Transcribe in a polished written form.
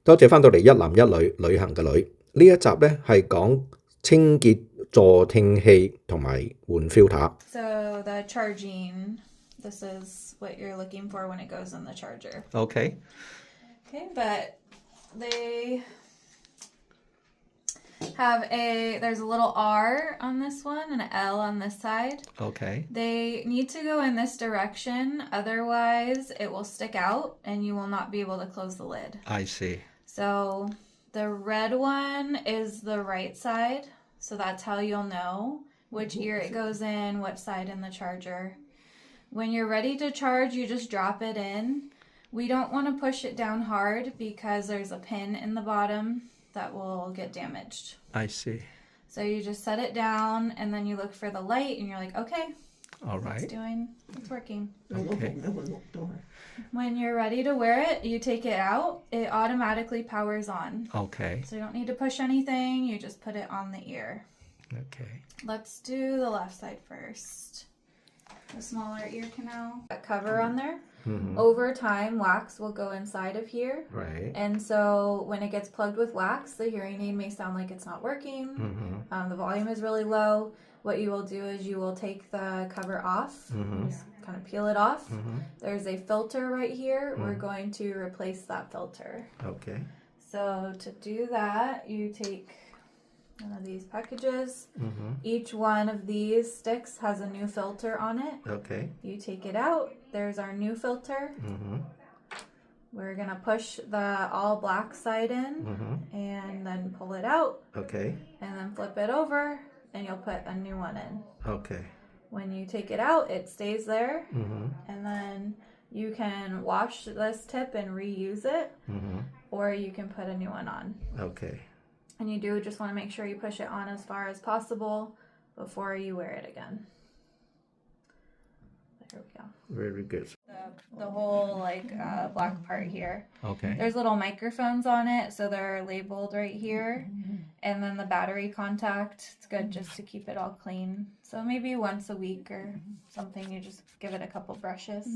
多謝返到嚟一男一女旅行嘅女，呢一集呢係講清潔助聽器同埋換 filter。 So the charging, this is what you're looking for when it goes in the charger. Okay. Okay, but they have there's a little R on this one and an L on this side. Okay. They need to go in this direction, otherwise it will stick out and you will not be able to close the lid. I see. So the red one is the right side, so that's how you'll know which ear it goes in, what side in the charger. When you're ready to charge, you just drop it in. We don't want to push it down hard because there's a pin in the bottom that will get damaged. I see. So you just set it down and then you look for the light and you're like, okay, all right, it's working. Okay. When you're ready to wear it, you take it out, it automatically powers on. Okay. So you don't need to push anything, you just put it on the ear. Okay. Let's do the left side first. The smaller ear canal. That cover on there. Mm-hmm. Over time, wax will go inside of here. Right. And so when it gets plugged with wax, the hearing aid may sound like it's not working. Mm-hmm. The volume is really low. What you will do is you will take the cover off. Mm-hmm. Just kind of peel it off. Mm-hmm. There's a filter right here. Mm-hmm. We're going to replace that filter. Okay. So to do that, you take one of these packages. Mm-hmm. Each one of these sticks has a new filter on it. Okay. You take it out. There's our new filter. Mm-hmm. We're going to push the all black side in Mm-hmm. and then pull it out Okay. and then flip it over and you'll put a new one in. Okay. When you take it out, it stays there Mm-hmm. and then you can wash this tip and reuse it, Mm-hmm. or you can put a new one on. Okay. And you do just want to make sure you push it on as far as possible before you wear it again. There we go. Very good. The whole black part here. Okay. There's little microphones on it, so they're labeled right here. And then the battery contact, it's good just to keep it all clean. So maybe once a week or something, you just give it a couple brushes.